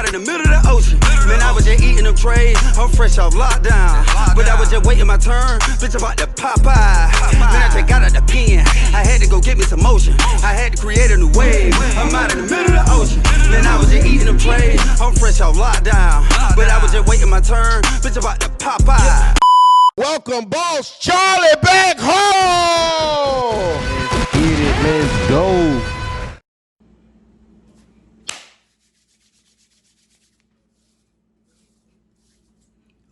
in the middle of the ocean. Man, I was just eating them trays. I'm fresh off lockdown. But I was just waiting my turn. Bitch, about to pop eye. Man, I just got out the pen. I had to go get me some motion. I had to create a new wave. I'm out in the middle of the ocean. Man, I was just eating them trays. I'm fresh off lockdown. But I was just waiting my turn. Bitch, about to pop eye. Welcome, Boss Charlie, back home. Let's get it. Let's go.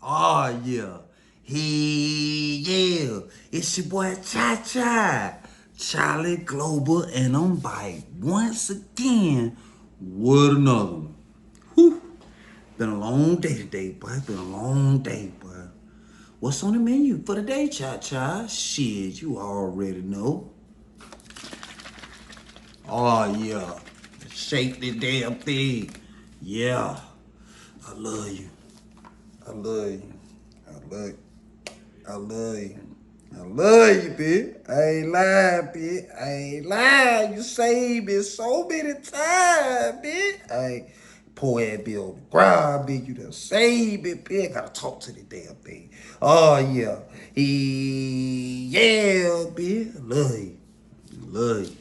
Oh, yeah. Yeah. It's your boy Cha-Cha, Charlie Global, and I'm back once again with another one. Whew. Been a long day today, boy. Been a long day, boy. What's on the menu for the day, Cha-Cha? Shit, you already know. Oh, yeah. Shake the damn thing. Yeah. I love you. I love you. I love you. I love you. I love you, bitch. I ain't lying, bitch. I ain't lying. You saved me so many times, bitch. I ain't pour that bitch on the ground, bitch. You done saved me, bitch. Gotta talk to the damn thing. Oh, yeah. Yeah, bitch. I love you. I love you.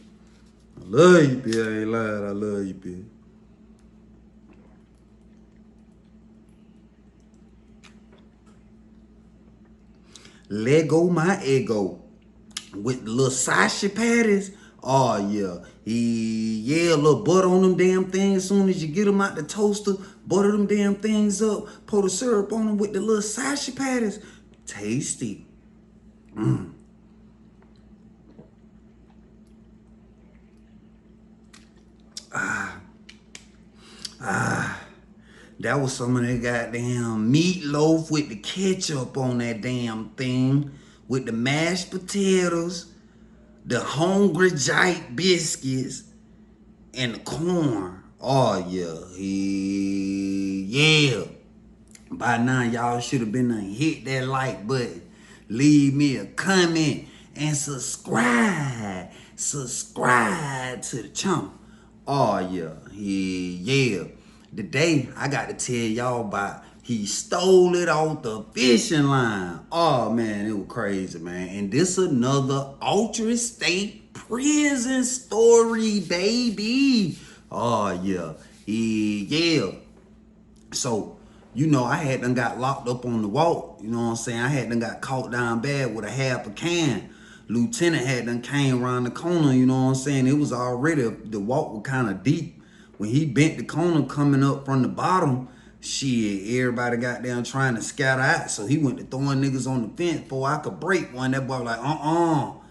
I love you, bitch. I ain't lying. I love you, bitch. Let go my ego with the little sausage patties. Oh, yeah. Yeah, a little butter on them damn things. As soon as you get them out the toaster, butter them damn things up. Pour the syrup on them with the little sausage patties. Tasty. That was some of that goddamn meatloaf with the ketchup on that damn thing, with the mashed potatoes, the Hungry Giant biscuits, and the corn. Oh, yeah. Yeah. By now, y'all should have been hit that like button. Leave me a comment and subscribe. Subscribe to the channel. Oh, yeah. Yeah. Today, I got to tell y'all about he stole it off the fishing line. Oh, man, it was crazy, man. And this another Ultra State prison story, baby. Oh, yeah. Yeah. So, you know, I had done got locked up on the walk. You know what I'm saying? I had done got caught down bad with a half a can. Lieutenant had done came around the corner, you know what I'm saying? It was already, the walk was kind of deep. When he bent the corner coming up from the bottom, shit, everybody got down trying to scatter out. So he went to throwing niggas on the fence before I could break one. That boy like, Sharp,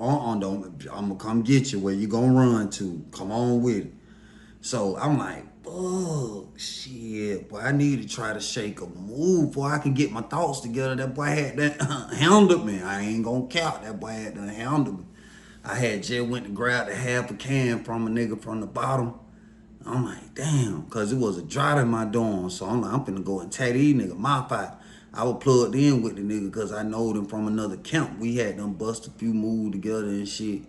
don't, I'm gonna come get you. Where you gonna run to? Come on with it. So I'm like, oh, shit, boy, I need to try to shake a move before I can get my thoughts together. That boy had that handled me. I ain't gonna count. That boy had that handled me. I had just went to grab the half a can from a nigga from the bottom. I'm like, damn, because it was a drought in my dorm. So I'm like, I'm finna go and tear these nigga mouth out. I was plugged in with the nigga because I know them from another camp. We had them bust a few moves together and shit.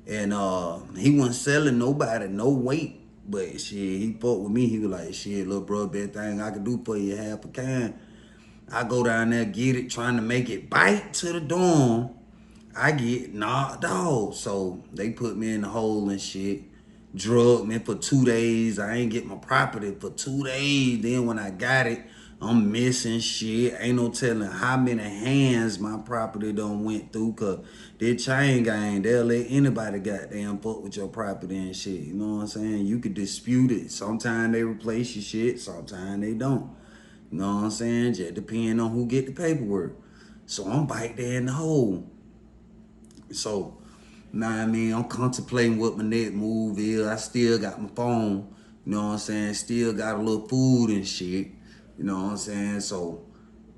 And he wasn't selling nobody no weight. But shit, he fought with me. He was like, shit, little bro, best thing I could do for you, half a can. I go down there, get it, trying to make it bite to the dorm. I get knocked off. So they put me in the hole and shit. Drugged me for 2 days. I ain't get my property for 2 days. Then when I got it, I'm missing shit. Ain't no telling how many hands my property done went through. Cause that chain gang, they'll let anybody goddamn fuck with your property and shit. You know what I'm saying? You could dispute it. Sometimes they replace your shit. Sometimes they don't. You know what I'm saying? Just depending on who get the paperwork. So I'm back there in the hole. So, know what I mean? I'm contemplating what my next move is. I still got my phone. You know what I'm saying? Still got a little food and shit. You know what I'm saying? So,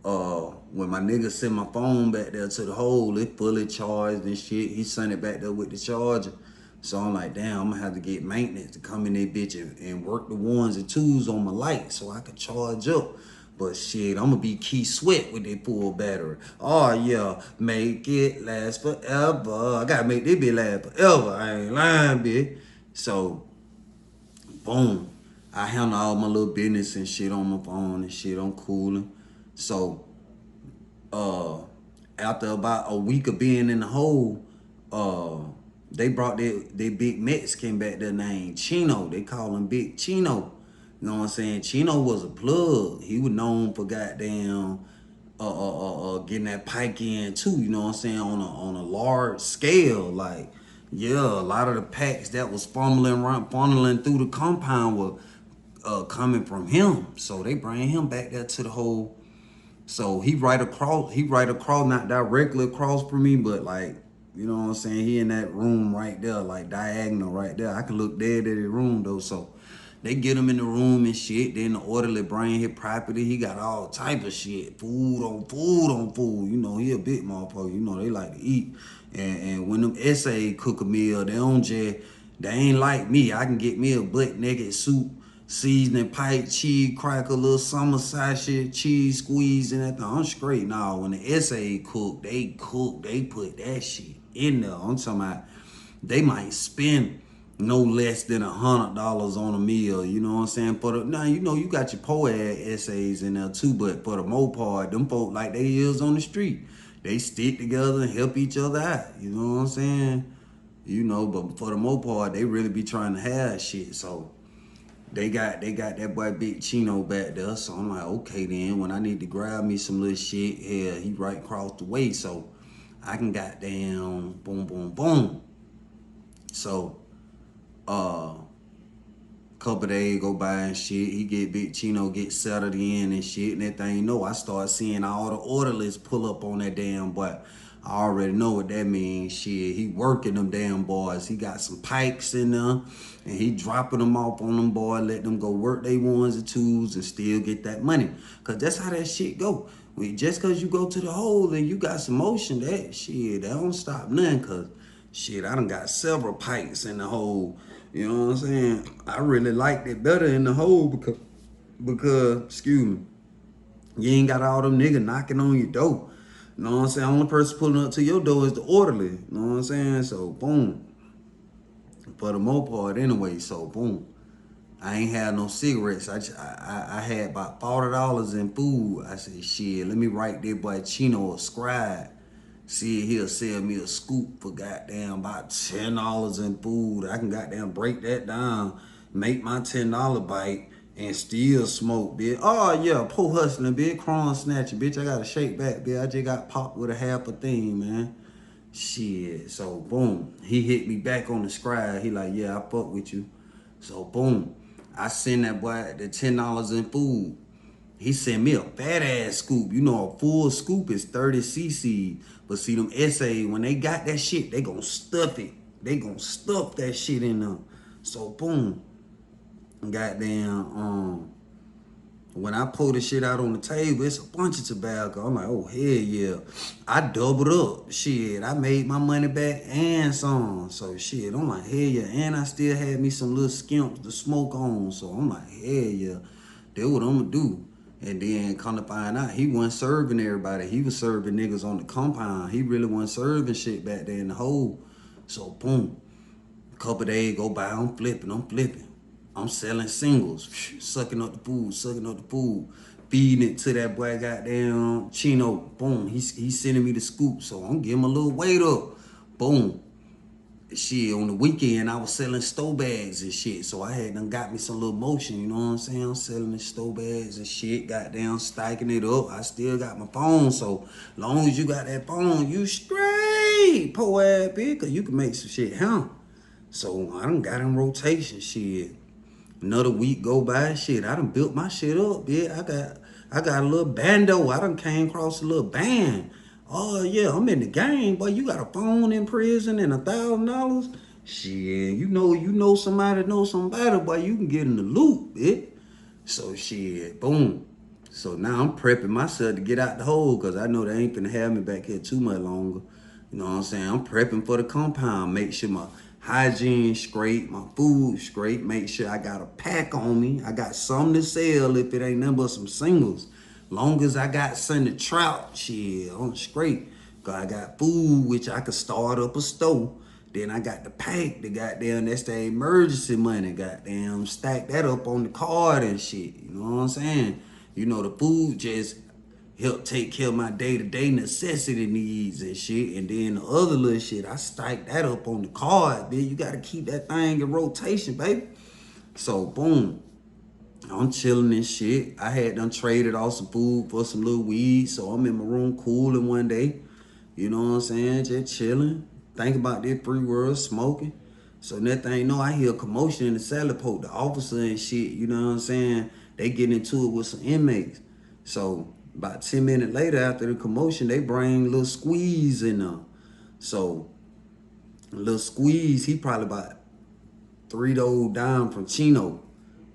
when my nigga sent my phone back there to the hole, it fully charged and shit. He sent it back there with the charger. So I'm like, damn, I'm gonna have to get maintenance to come in there bitch and work the ones and twos on my light so I can charge up. But shit, I'm gonna be Key Sweat with that full battery. Oh yeah, make it last forever. I gotta make this bitch last forever. I ain't lying, bitch. So, boom. I handle all my little business and shit on my phone and shit. I'm cooling. So after about a week of being in the hole, they brought their big Mexican back there named Chino. They call him Big Chino. You know what I'm saying? Chino was a plug. He was known for goddamn getting that pike in too, you know what I'm saying, on a large scale. Like, yeah, a lot of the packs that was funneling through the compound were coming from him. So they bring him back there to the hole. So he right across, not directly across from me, but like, you know what I'm saying, he in that room right there, like diagonal right there. I can look dead at his room though. So they get him in the room and shit. Then the orderly bring his property. He got all type of shit. Food on food on food. You know, he a big motherfucker. You know, they like to eat. And when them SA cook a meal, they ain't like me. I can get me a butt naked soup, seasoning pipe, cheese cracker, little summer sausage, cheese squeeze and that thing. I'm straight. Now, when the SA cook, they put that shit in there. I'm talking about they might spend no less than $100 on a meal. You know what I'm saying? Now, you know, you got your poor ass essays in there too, but for the most part, them folk like they is on the street. They stick together and help each other out. You know what I'm saying? You know, but for the most part, they really be trying to have shit. So they got that boy Big Chino back there. So I'm like, okay then, when I need to grab me some little shit, yeah, he right across the way. So I can goddamn boom, boom, boom. So couple days go by and shit. He get Big Chino get settled in and shit. And that thing, you know, I start seeing all the orderlies pull up on that damn boy. I already know what that means. Shit, he working them damn boys. He got some pikes in there, and he dropping them off on them boys, let them go work they ones and twos and still get that money. Cause that's how that shit go. Just cause you go to the hole and you got some motion, that shit, that don't stop nothing. Cause shit, I done got several pikes in the hole. You know what I'm saying? I really liked it better in the hole because excuse me, you ain't got all them niggas knocking on your door. You know what I'm saying? Only person pulling up to your door is the orderly. You know what I'm saying? So boom. For the most part anyway, so boom. I ain't had no cigarettes. I had about $40 in food. I said, shit, let me write that boy Chino a scribe. See, he'll sell me a scoop for goddamn about $10 in food. I can goddamn break that down, make my $10 bite, and still smoke, bitch. Oh, yeah, poor hustling, bitch. Cron snatcher, bitch. I got to shake back, bitch. I just got popped with a half a thing, man. Shit. So, boom. He hit me back on the scribe. He like, yeah, I fuck with you. So, boom. I send that boy the $10 in food. He sent me a fat ass scoop. You know, a full scoop is 30 cc. But see, them SA, when they got that shit, they gonna stuff it. They gonna stuff that shit in them. So boom. Goddamn, when I pull the shit out on the table, it's a bunch of tobacco. I'm like, oh, hell yeah. I doubled up. Shit, I made my money back and some. So shit, I'm like, hell yeah. And I still had me some little skimps to smoke on. So I'm like, hell yeah. That's what I'm gonna do. And then come to find out, he wasn't serving everybody. He was serving niggas on the compound. He really wasn't serving shit back there in the hole. So boom, a couple days go by, I'm flipping. I'm selling singles, sucking up the food, feeding it to that boy goddamn Chino. Boom, he's sending me the scoop, so I'm giving him a little weight up. Boom. Shit, on the weekend, I was selling store bags and shit. So I had done got me some little motion, you know what I'm saying? I'm selling the store bags and shit, goddamn stacking it up. I still got my phone, so long as you got that phone, you straight, poor ass bitch, cause you can make some shit happen. So I done got in rotation, shit. Another week go by, shit, I done built my shit up, bitch. I got a little bando. I done came across a little band. Oh yeah, I'm in the game, boy. You got a phone in prison and $1,000. Shit, you know somebody knows somebody, boy. You can get in the loop, bitch. So shit, boom. So now I'm prepping myself to get out the hole, cause I know they ain't finna have me back here too much longer. You know what I'm saying? I'm prepping for the compound. Make sure my hygiene straight, my food straight. Make sure I got a pack on me. I got something to sell if it ain't nothing but some singles. Long as I got something to trout, shit, I'm straight. Cause I got food, which I could start up a store. Then I got the pack, the goddamn, that's the emergency money, goddamn, stack that up on the card and shit. You know what I'm saying? You know, the food just help take care of my day-to-day necessity needs and shit. And then the other little shit, I stack that up on the card. Then you gotta keep that thing in rotation, baby. So boom. I'm chilling and shit. I had done traded off some food for some little weed. So I'm in my room cooling one day. You know what I'm saying? Just chilling. Think about this free world, smoking. So that thing, I hear commotion in the salad poke, the officer and shit, you know what I'm saying? They get into it with some inmates. So about 10 minutes later after the commotion, they bring little Squeeze in there. So little Squeeze, he probably about 3 doors down from Chino.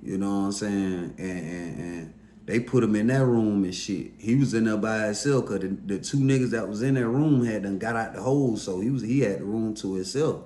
You know what I'm saying? And they put him in that room and shit. He was in there by himself because the two niggas that was in that room had done got out the hole. So he had the room to himself.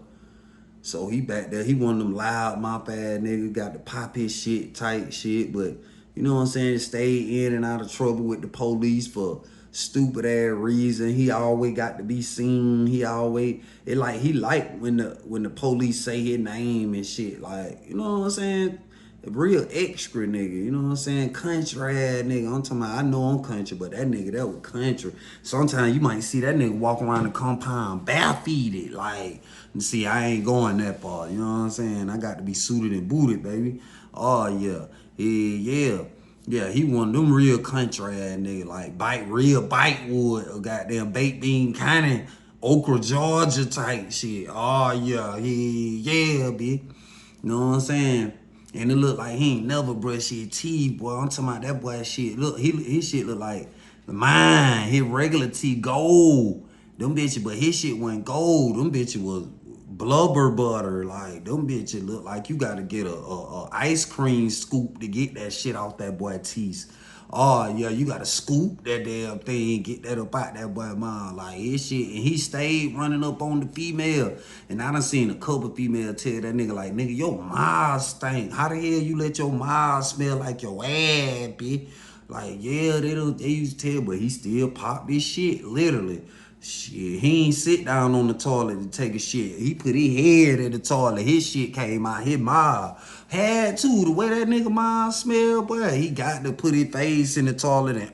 So he back there, he one of them loud mop ass niggas, got to pop his shit, tight shit, but you know what I'm saying, stayed in and out of trouble with the police for stupid ass reason. He always got to be seen. He always, he like when the police say his name and shit, like, you know what I'm saying? A real extra nigga, you know what I'm saying? Country ass nigga. I'm talking about, I know I'm country, but that nigga, that was country. Sometimes you might see that nigga walk around the compound barefooted. Like, see, I ain't going that far, you know what I'm saying? I got to be suited and booted, baby. Oh, yeah. Yeah, he one of them real country ass nigga, like real bite wood or goddamn baked bean kind of Okra, Georgia type shit. Oh, yeah, bitch. You know what I'm saying? And it look like he ain't never brushed his teeth, boy. I'm talking about that boy shit. Look, his shit look like mine. His regular teeth gold. Them bitches, but his shit wasn't gold. Them bitches was blubber butter. Like, them bitches look like you gotta get a ice cream scoop to get that shit off that boy teeth. Oh, yeah, you gotta scoop that damn thing, get that up out that boy mouth. Like, his shit. And he stayed running up on the female. And I done seen a couple females tell that nigga, like, nigga, your mouth stink. How the hell you let your mouth smell like your ass, bitch? Like, yeah, they used to tell, but he still popped this shit, literally. Shit, he ain't sit down on the toilet to take a shit. He put his head in the toilet. His shit came out his mouth. Had to, the way that nigga mouth smell, boy. He got to put his face in the toilet and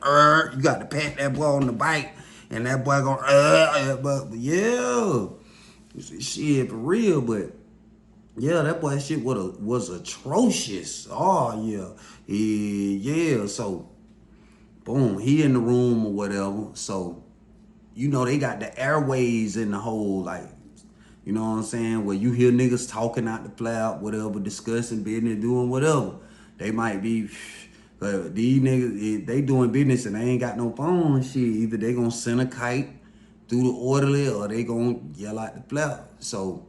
you got to pat that boy on the bike. And that boy gonna but yeah. Shit, for real, but yeah, that boy shit was atrocious. Oh, yeah. Yeah, so, boom, he in the room or whatever, so you know, they got the airways in the whole, like, you know what I'm saying, where you hear niggas talking out the flap, whatever, discussing business, doing whatever. They might be, these niggas, they doing business and they ain't got no phone and shit. Either they gonna send a kite through the orderly or they gonna yell out the flap. So,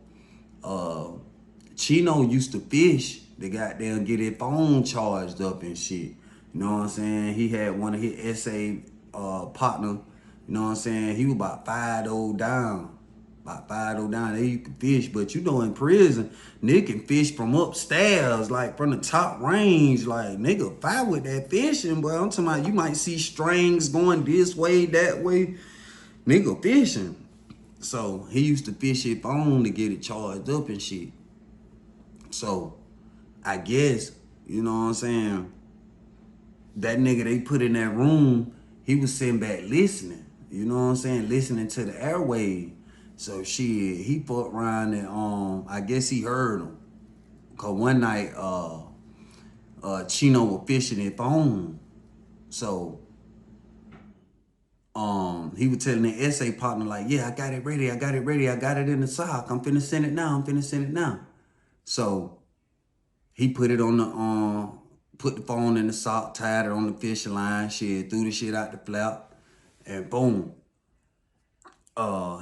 Chino used to fish. They goddamn get his phone charged up and shit. You know what I'm saying? He had one of his SA partner. You know what I'm saying? He was about 5 down. About 5 down. They used to fish. But you know, in prison, nigga can fish from upstairs, like from the top range. Like, nigga, fight with that fishing, boy. I'm talking about you might see strings going this way, that way. Nigga fishing. So he used to fish his phone to get it charged up and shit. So I guess, you know what I'm saying, that nigga they put in that room, he was sitting back listening. You know what I'm saying? Listening to the airwave. So shit, he fucked around and I guess he heard him. Cause one night Chino was fishing his phone. So he was telling the essay partner, like, yeah, I got it ready, I got it in the sock. I'm finna send it now. So he put it on the put the phone in the sock, tied it on the fishing line, shit, threw the shit out the flap, and boom.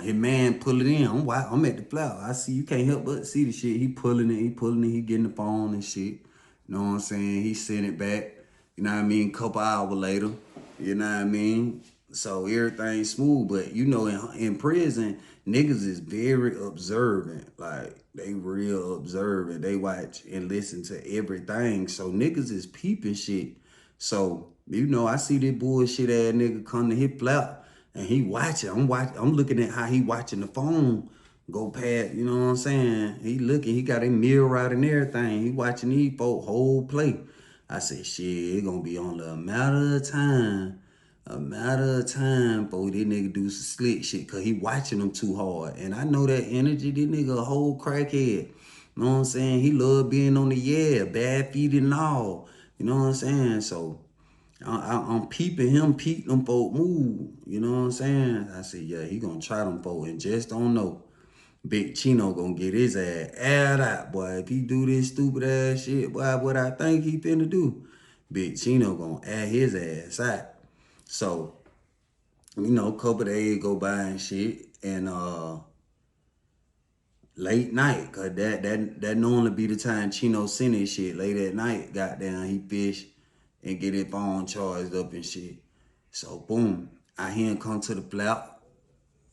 His man pull it in. I'm at the flap. I see, you can't help but see the shit. He pulling it, he getting the phone and shit. You know what I'm saying? He sent it back, you know what I mean, couple hours later. You know what I mean? So everything smooth, but you know, in prison, niggas is very observant. Like, they real observant. They watch and listen to everything. So niggas is peeping shit. So, you know, I see this bullshit ass nigga come to his flap and he watching. I'm looking at how he watching the phone. go past, you know what I'm saying? He looking, he got a mirror out and everything. He watching these folk whole play. I said, shit, it gonna be only a matter of time. A matter of time, before this nigga do some slick shit, cause he watching them too hard. And I know that energy, this nigga a whole crackhead. You know what I'm saying? He love being on the bad feet and all. You know what I'm saying? So I'm peeping him, peep them folk move. You know what I'm saying? I said, yeah, he gonna try them folk and just don't know. Big Chino gonna get his ass aired out, boy. If he do this stupid ass shit, boy, what I think he finna do, Big Chino gonna air his ass out. So, a couple days go by and shit, and late night, cause that normally be the time Chino send his shit. Late at night, goddamn, he fish and get his phone charged up and shit. So boom, I hear him come to the flap.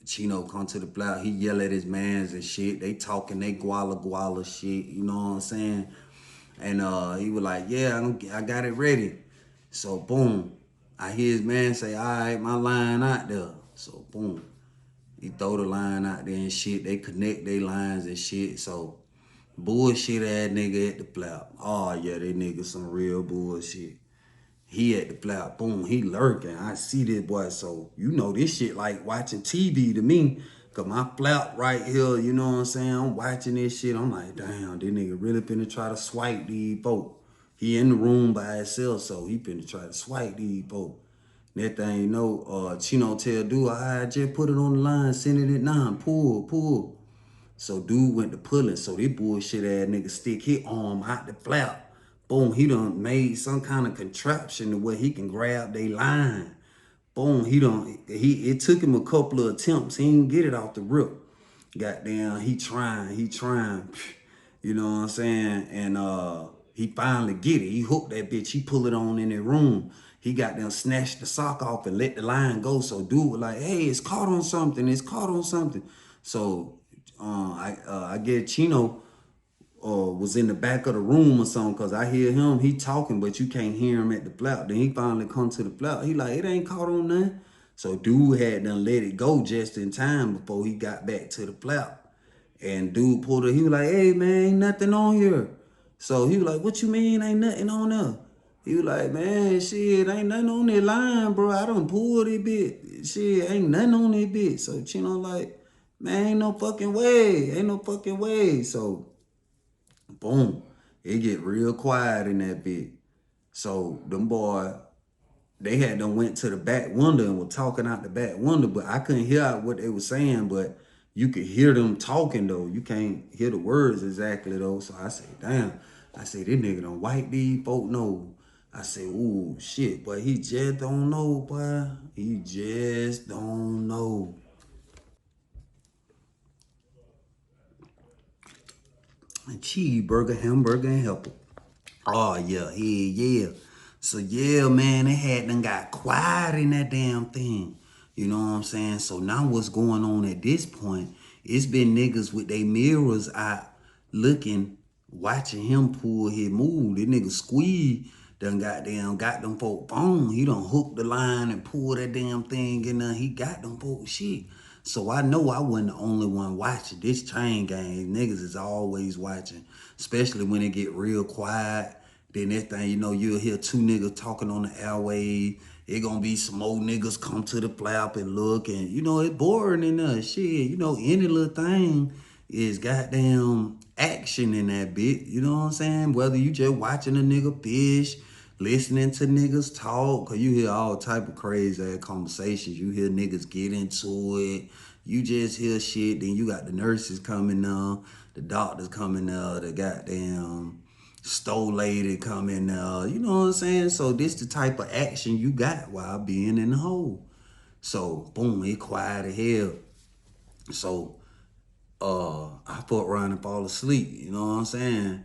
Chino come to the block, he yell at his mans and shit. They talking, they guala shit, you know what I'm saying? And he was like, yeah, I got it ready. So boom, I hear his man say, all right, my line out there. So boom, he throw the line out there and shit. They connect their lines and shit. So bullshit ass nigga at the flap. Oh yeah, they nigga some real bullshit. He at the flap, boom, he lurking. I see this boy, so this shit like watching TV to me. Cause my flap right here, you know what I'm saying? I'm watching this shit. I'm like, damn, this nigga really finna try to swipe these folk. He in the room by himself, so he finna try to swipe these folk. That thing, Chino tell dude, I just put it on the line, send it at 9, pull. So dude went to pulling. So this bullshit ass nigga stick his arm out the flap. Boom, he done made some kind of contraption to where he can grab they line. Boom, it took him a couple of attempts. He didn't get it off the rip. Goddamn, he trying. You know what I'm saying? And he finally get it. He hooked that bitch. He pull it on in the room. He got them snatched the sock off and let the line go. So dude was like, hey, it's caught on something. It's caught on something. So I guess Chino was in the back of the room or something, because I hear him, he talking, but you can't hear him at the flap. Then he finally come to the flap. He like, it ain't caught on nothing. So dude had done let it go just in time before he got back to the flap. And dude pulled it. He was like, hey, man, ain't nothing on here. So he was like, what you mean ain't nothing on there? He was like, man, shit, ain't nothing on that line, bro. I done pulled it bit. Shit, ain't nothing on that bit. So Chino like, man, ain't no fucking way. Ain't no fucking way. So boom, it get real quiet in that bit. So them boy, they had them went to the back window and were talking out the back window, but I couldn't hear what they were saying, but you could hear them talking though. You can't hear the words exactly though. So I said, damn. I said, this nigga done white these folk know. I said, ooh, shit, but he just don't know, boy. He just don't know. And cheeseburger, hamburger, and helper. Oh, yeah. So, yeah, man, it had done got quiet in that damn thing. You know what I'm saying? So now what's going on at this point, it's been niggas with their mirrors out looking, watching him pull his move. This nigga Squeeze done got them folk phone. He done hooked the line and pulled that damn thing in there. He got them folk shit. So I know I wasn't the only one watching. This chain gang, niggas is always watching, especially when it get real quiet. Then that thing, you'll hear two niggas talking on the airway. It gonna be some old niggas come to the flap and look, and it's boring in there. Shit, any little thing is goddamn action in that bit. You know what I'm saying? Whether you just watching a nigga fish, listening to niggas talk, cause you hear all type of crazy ass conversations. You hear niggas get into it. You just hear shit. Then you got the nurses coming up, the doctors coming up, the goddamn store lady coming up. You know what I'm saying? So this the type of action you got while being in the hole. So boom, it quiet as hell. So I fuck around and fall asleep. You know what I'm saying?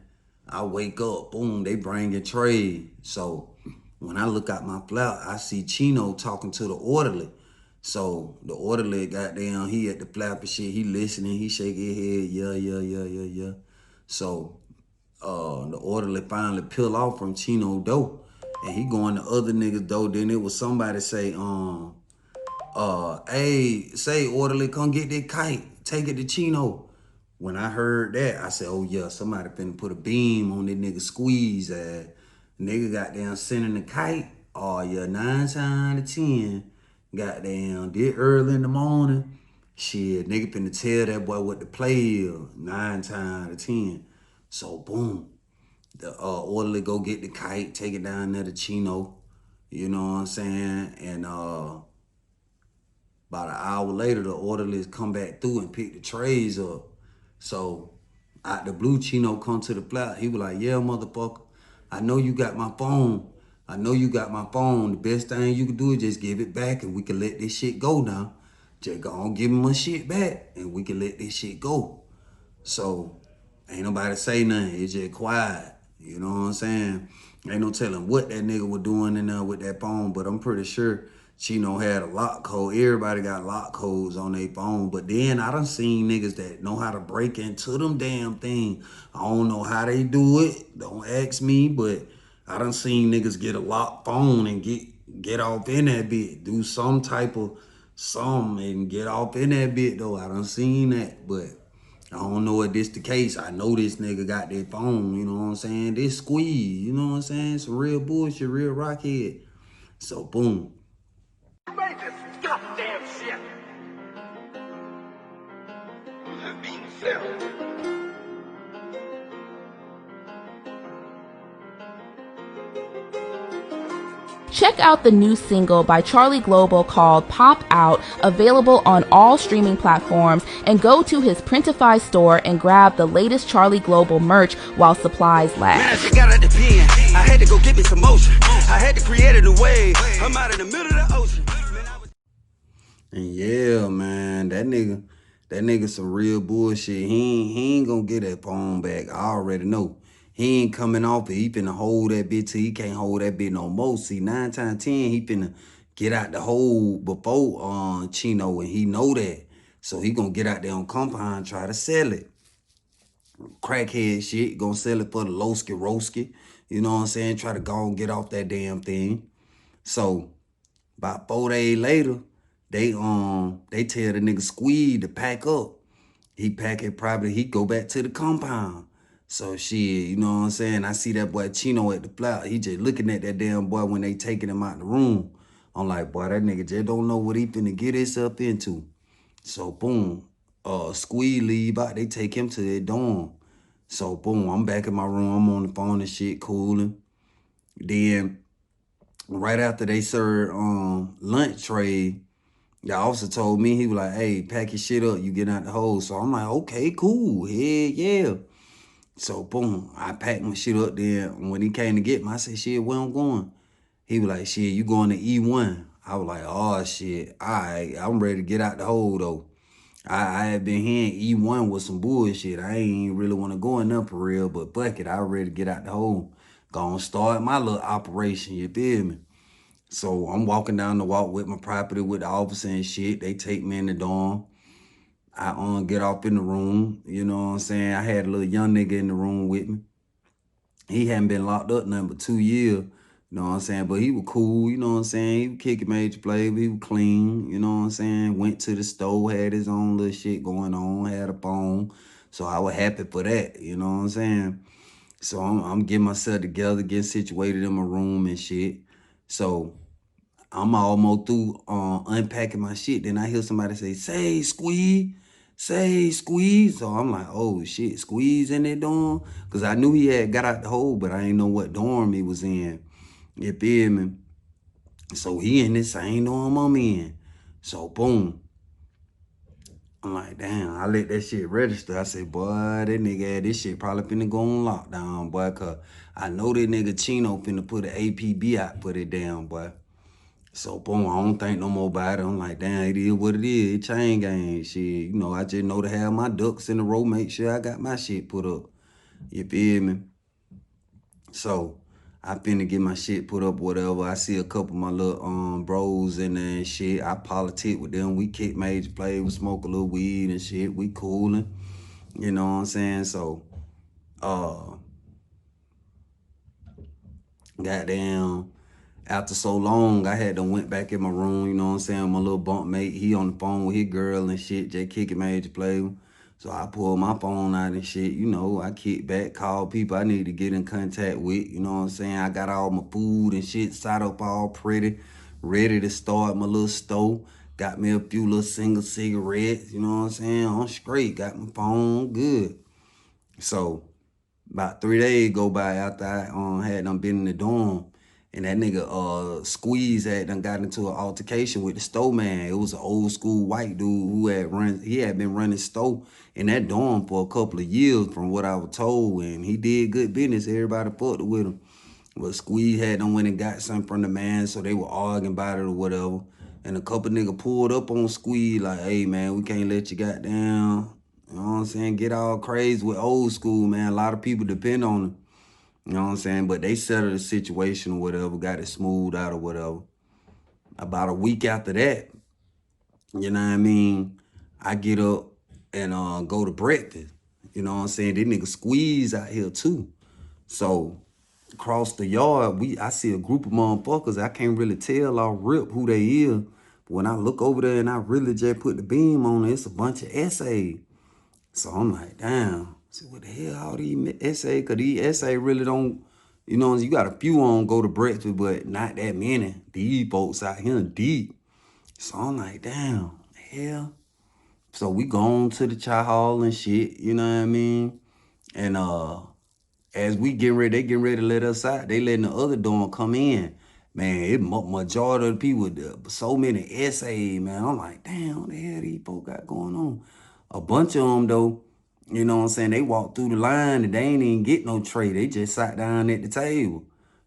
I wake up, boom, they bring a tray. So when I look out my flap, I see Chino talking to the orderly. So the orderly goddamn, he at the flap and shit, he listening, he shake his head, yeah. So the orderly finally peel off from Chino door. And he going to other niggas door. Then it was somebody say, hey, say orderly, come get that kite. take it to Chino. When I heard that, I said, oh yeah, somebody finna put a beam on that nigga Squeeze ass. Nigga goddamn sending the kite. Oh yeah, 9 times to 10. Goddamn, did early in the morning. Shit, nigga finna tell that boy what to play is. 9 times to 10. So boom. The orderly go get the kite, take it down there to Chino. You know what I'm saying? And about an hour later, the orderlies come back through and pick the trays up. So out the blue, Chino come to the flat. He was like, yeah, motherfucker, I know you got my phone. I know you got my phone. The best thing you can do is just give it back and we can let this shit go now. Just go on, give him my shit back and we can let this shit go. So ain't nobody say nothing. It's just quiet. You know what I'm saying? Ain't no telling what that nigga was doing in there with that phone, but I'm pretty sure Chino had a lock code. Everybody got lock codes on their phone. But then I done seen niggas that know how to break into them damn thing. I don't know how they do it. Don't ask me, but I done seen niggas get a locked phone and get off in that bit. Do some type of something and get off in that bit though. I done seen that, but I don't know if this the case. I know this nigga got that phone, you know what I'm saying? This Squeeze, you know what I'm saying? Some real bullshit, real rockhead. So boom. Made this goddamn shit. Being filled. Check out the new single by Charlie Global called Pop Out, available on all streaming platforms, and go to his Printify store and grab the latest Charlie Global merch while supplies Man, I last. just got out the pen. I had to go get me some motion. I had to create a new wave. I'm out in the middle of the ocean. Man, I was... And yeah, man, that nigga some real bullshit. He ain't gonna get that phone back. I already know. He ain't coming off it. He finna hold that bitch till he can't hold that bitch no more. See, 9 times 10, he finna get out the hole before Chino, and he know that. So he gonna get out there on compound, try to sell it. Crackhead shit, gonna sell it for the lowski roski. You know what I'm saying? Try to go and get off that damn thing. So about 4 days later, they tell the nigga Squeeze to pack up. He pack it probably, he go back to the compound. So shit, you know what I'm saying? I see that boy Chino at the flat. He just looking at that damn boy when they taking him out the room. I'm like, boy, that nigga just don't know what he finna get himself into. So boom, Squeeze leave out, they take him to their dorm. So boom, I'm back in my room, I'm on the phone and shit, cooling. Then right after they served lunch tray, the officer told me, he was like, hey, pack your shit up, you get out the hole. So I'm like, okay, cool, hell yeah. So boom, I packed my shit up there. When he came to get me, I said, shit, where I'm going? He was like, shit, you going to E1. I was like, oh shit, all right, I'm ready to get out the hole though. I had been hearing E1 was some bullshit. I ain't really want to go in there for real, but fuck it, I ready to get out the hole. Gonna start my little operation, you feel me? So I'm walking down the walk with my property with the officer and shit. They take me in the dorm. I get off in the room, you know what I'm saying? I had a little young nigga in the room with me. He hadn't been locked up nothing but 2 years, you know what I'm saying? But he was cool, you know what I'm saying? He was kicking major flavor, he was clean, you know what I'm saying? Went to the store, had his own little shit going on, had a phone. So I was happy for that, you know what I'm saying? So I'm getting myself together, getting situated in my room and shit. So I'm almost through unpacking my shit. Then I hear somebody say, say, Squeeze. Say, Squeeze. So I'm like, oh, shit, Squeeze in that dorm? Because I knew he had got out the hole, but I didn't know what dorm he was in. You feel me? So he in this same dorm I'm in. So, boom. I'm like, damn, I let that shit register. I said, boy, that nigga had this shit probably finna go on lockdown, boy, because I know that nigga Chino finna put an APB out, put it down, boy. So boom, I don't think no more about it. I'm like, damn, it is what it is. It chain gang shit. You know, I just know to have my ducks in a row, make sure I got my shit put up. You feel me? So I finna get my shit put up, whatever. I see a couple of my little bros in there and shit. I politic with them. We kick major play, we smoke a little weed and shit. We coolin'. You know what I'm saying? So goddamn. after so long, I had to went back in my room, you know what I'm saying? My little bunk mate, he on the phone with his girl and shit, just kicking major play. So I pulled my phone out and shit, you know, I kicked back, called people I need to get in contact with, you know what I'm saying? I got all my food and shit set up all pretty, ready to start my little stove. Got me a few little single cigarettes, you know what I'm saying? I'm straight, got my phone good. So about 3 days go by after I had done been in the dorm, and that nigga Squeeze had done got into an altercation with the store man. It was an old school white dude who had been running store in that dorm for a couple of years from what I was told, and he did good business. Everybody fucked with him. But Squeeze had done went and got something from the man, so they were arguing about it or whatever. And a couple niggas pulled up on Squeeze like, hey man, we can't let you down. You know what I'm saying? Get all crazy with old school, man. A lot of people depend on them. You know what I'm saying? But they settled the situation or whatever, got it smoothed out or whatever. About a week after that, you know what I mean, I get up and go to breakfast. You know what I'm saying? This nigga Squeeze out here too. So across the yard, I see a group of motherfuckers. I can't really tell off rip who they is. But when I look over there and I really just put the beam on it, it's a bunch of essays. So I'm like, damn. So what the hell all these essays? Cause these essays really don't, you know, you got a few on go to breakfast, but not that many. These folks out here deep. So I'm like, damn, hell. So we gone to the chai hall and shit, you know what I mean? And as we get ready, they getting ready to let us out. They letting the other dorm come in. Man, majority of the people, so many essays, man. I'm like, damn, what the hell these folks got going on? A bunch of them, though, you know what I'm saying, they walked through the line and they ain't even get no tray. They just sat down at the table.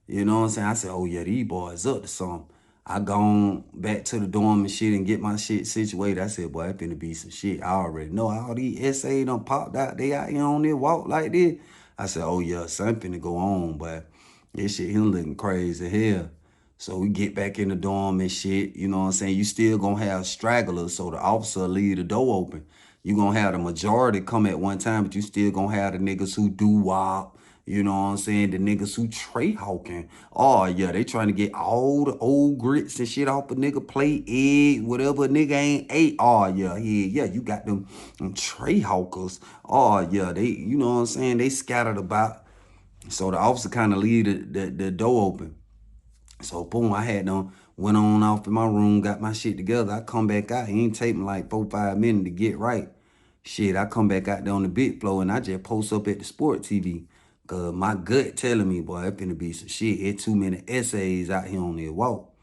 You know what I'm saying? I said, oh, yeah, these boys up to something. I gone back to the dorm and shit and get my shit situated. I said, boy, it finna be some shit. I already know all these essays done popped out. They out here on their walk like this. I said, oh, yeah, something finna go on, but this shit him looking crazy hell. So we get back in the dorm and shit, you know what I'm saying? You still gonna have stragglers, so the officer leave the door open. You gonna have the majority come at one time, but you still gonna have the niggas who do wop, you know what I'm saying? The niggas who tray hawking. Oh, yeah, they trying to get all the old grits and shit off a nigga plate, egg, whatever a nigga ain't ate. Oh, yeah, you got them tray hawkers. Oh, yeah, they, you know what I'm saying? They scattered about. So the officer kind of leave the door open. So boom, I had them went on off in my room, got my shit together. I come back out. He ain't take me like 4-5 minutes to get right. Shit, I come back out there on the big floor and I just post up at the sport TV. Cause my gut telling me, boy, it finna be some shit. It's too many essays out here on their walk.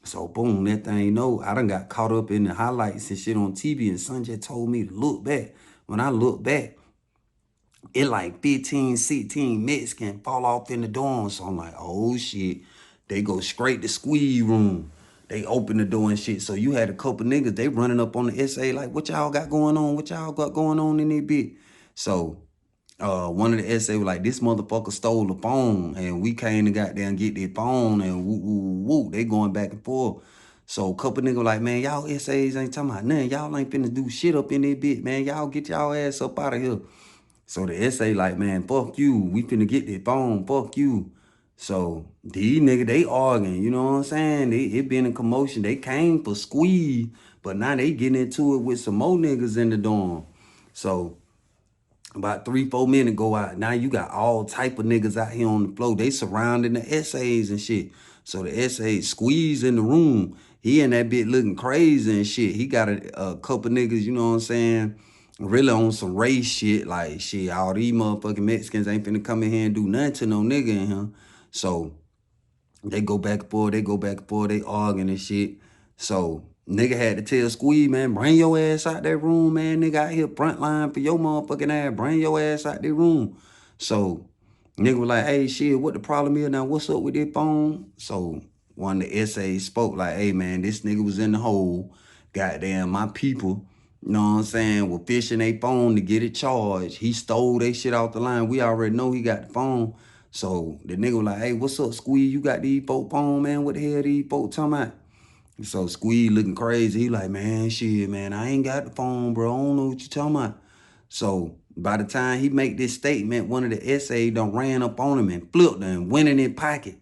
So boom, that thing, you know, I done got caught up in the highlights and shit on TV, and son just told me to look back. When I look back, it like 15, 16 Mexican fall off in the dorm. So I'm like, oh shit. They go straight to Squeeze room. They open the door and shit. So you had a couple niggas, they running up on the SA like, what y'all got going on? What y'all got going on in there bit? So one of the SA was like, this motherfucker stole the phone, and we came and got there and get their phone, and woo, woo, woo. They going back and forth. So a couple niggas like, man, y'all SAs ain't talking about nothing. Y'all ain't finna do shit up in there bit, man. Y'all get y'all ass up out of here. So the SA like, man, fuck you. We finna get their phone. Fuck you. So these niggas, they arguing, you know what I'm saying? It been a commotion. They came for Squeeze, but now they getting into it with some more niggas in the dorm. So about 3-4 minutes go out. Now you got all type of niggas out here on the floor. They surrounding the essays and shit. So the essays Squeeze in the room. He in that bit looking crazy and shit. He got a couple niggas, you know what I'm saying, really on some race shit. Like, shit, all these motherfucking Mexicans ain't finna come in here and do nothing to no nigga in here. So they go back and forth, they arguing and shit. So nigga had to tell Squeeze, man, bring your ass out that room, man. Nigga out here front line for your motherfucking ass. Bring your ass out that room. So nigga was like, hey, shit, what the problem is now? What's up with this phone? So one of the essays spoke like, hey, man, this nigga was in the hole. Goddamn, my people, you know what I'm saying, were fishing their phone to get it charged. He stole they shit off the line. We already know he got the phone. So the nigga was like, hey, what's up, Squeeze? You got these folk phone, man? What the hell these folk talking about? So Squeeze looking crazy. He like, man, shit, man, I ain't got the phone, bro. I don't know what you talking about. So by the time he make this statement, one of the essays done ran up on him and flipped him and went in his pocket.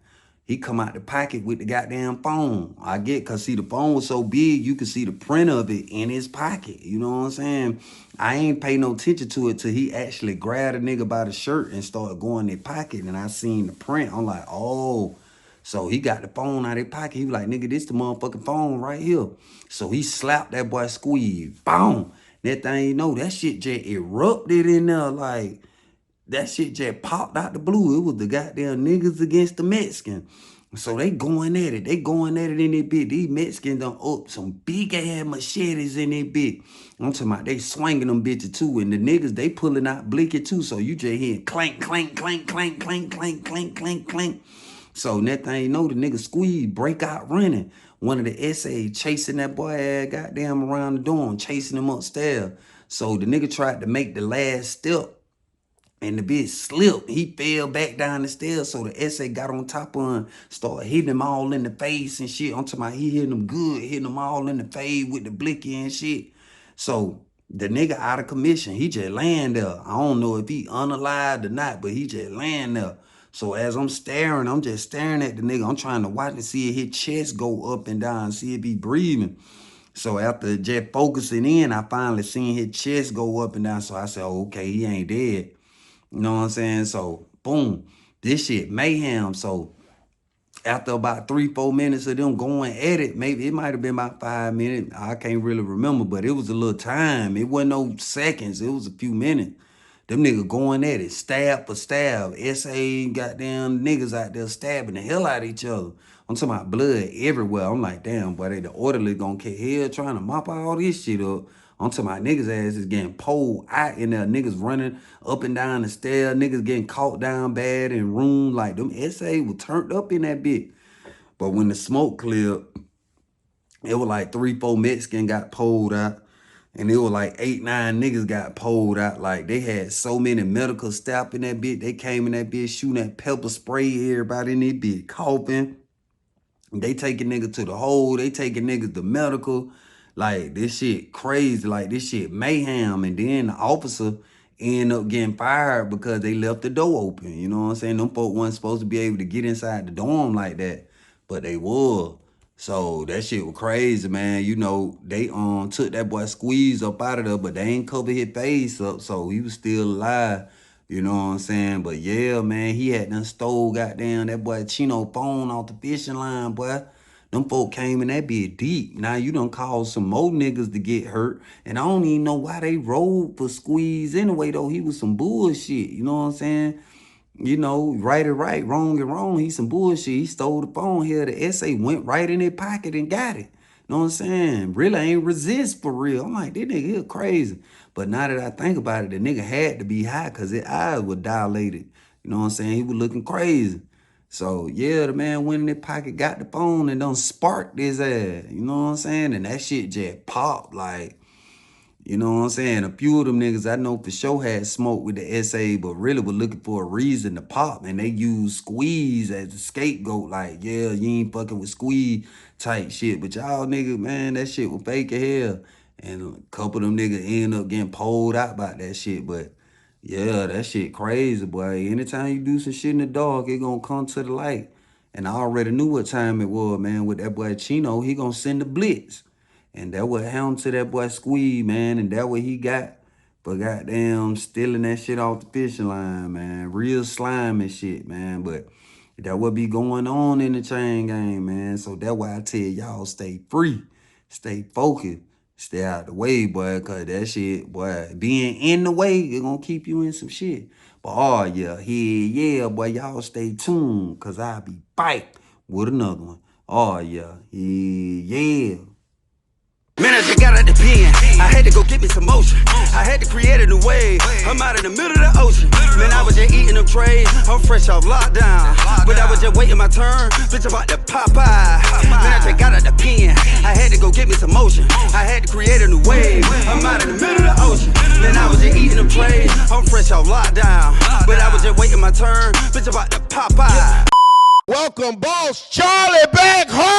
He come out the pocket with the goddamn phone. I get, cause see the phone was so big, you could see the print of it in his pocket. You know what I'm saying? I ain't pay no attention to it till he actually grabbed a nigga by the shirt and started going in their pocket. And I seen the print. I'm like, oh. So he got the phone out of his pocket. He was like, nigga, this the motherfucking phone right here. So he slapped that boy Squeeze. Boom. That thing, you know, that shit just erupted in there. Like, that shit just popped out the blue. It was the goddamn niggas against the Mexican. So they going at it. They going at it in that bit. These Mexicans done up some big ass machetes in that bit. I'm talking about they swinging them bitches too. And the niggas, they pulling out blicky too. So you just hear clank, clank, clank, clank, clank, clank, clank, clank, clank. So that thing, you know, the nigga Squeeze break out running. One of the essays chasing that boy ass goddamn around the dorm, chasing him upstairs. So the nigga tried to make the last step. And the bitch slipped. He fell back down the stairs. So the essay got on top of him, started hitting him all in the face and shit. I'm talking about he hitting him good, hitting him all in the face with the blicky and shit. So the nigga out of commission, he just laying there. I don't know if he unalived or not, but he just laying there. So as I'm staring, I'm just staring at the nigga. I'm trying to watch and see if his chest go up and down, see if he breathing. So after just focusing in, I finally seen his chest go up and down. So I said, oh, okay, he ain't dead. You know what I'm saying? So, boom, this shit mayhem. So, after about 3-4 minutes of them going at it, maybe it might have been about 5 minutes. I can't really remember, but it was a little time. It wasn't no seconds. It was a few minutes. Them niggas going at it, stab for stab. SA goddamn niggas out there stabbing the hell out of each other. I'm talking about blood everywhere. I'm like, damn, boy, the orderly gonna catch hell trying to mop all this shit up. I'm talking about niggas' ass is getting pulled out in there. Niggas running up and down the stairs. Niggas getting caught down bad in room. Like, them SA was turned up in that bit. But when the smoke cleared, it was like 3-4 Mexicans got pulled out. And it was like 8-9 niggas got pulled out. Like, they had so many medical staff in that bit. They came in that bit shooting that pepper spray, everybody in that bit coughing. They taking niggas to the hole. They taking niggas to medical. Like, this shit crazy. Like, this shit mayhem. And then the officer ended up getting fired because they left the door open. You know what I'm saying? Them folk wasn't supposed to be able to get inside the dorm like that. But they were. So that shit was crazy, man. You know, they took that boy Squeeze up out of there, but they ain't cover his face up, so he was still alive. You know what I'm saying? But yeah, man, he had done stole goddamn that boy Chino phone off the fishing line, boy. Them folk came in that bit deep. Now you done caused some more niggas to get hurt. And I don't even know why they rolled for Squeeze anyway, though. He was some bullshit. You know what I'm saying? You know, right is right, wrong is wrong. He some bullshit. He stole the phone here. The essay went right in his pocket and got it. You know what I'm saying? Really ain't resist for real. I'm like, this nigga here crazy. But now that I think about it, the nigga had to be high because his eyes were dilated. You know what I'm saying? He was looking crazy. So, yeah, the man went in his pocket, got the phone, and done sparked his ass. You know what I'm saying? And that shit just popped like, you know what I'm saying? A few of them niggas I know for sure had smoke with the SA, but really were looking for a reason to pop. And they used Squeeze as a scapegoat. Like, yeah, you ain't fucking with Squeeze type shit. But y'all niggas, man, that shit was fake as hell. And a couple of them niggas end up getting pulled out about that shit. But, yeah, that shit crazy, boy. Anytime you do some shit in the dark, it gonna come to the light. And I already knew what time it was, man. With that boy Chino, he gonna send the blitz. And that what happened to that boy Squeeze, man. And that what he got for goddamn stealing that shit off the fishing line, man. Real slime and shit, man. But that what be going on in the chain game, man. So that's why I tell y'all stay free. Stay focused. Stay out the way, boy. Because that shit, boy, being in the way, it gonna keep you in some shit. But oh, yeah, yeah, boy, y'all stay tuned. Because I'll be back with another one. Oh, yeah, yeah. Man, I just got out the pen. I had to go get me some motion. I had to create a new wave. I'm out in the middle of the ocean. Man, I was just eating them trays. I'm fresh off lockdown. But I was just waiting my turn. Bitch, about to pop eye. Man, I just got out the pen. I had to go get me some motion. I had to create a new wave. I'm out in the middle of the ocean. Man, I was just eating them trays. I'm fresh off lockdown. But I was just waiting my turn. Bitch, about to pop eye. Welcome, Boss Charlie, back home.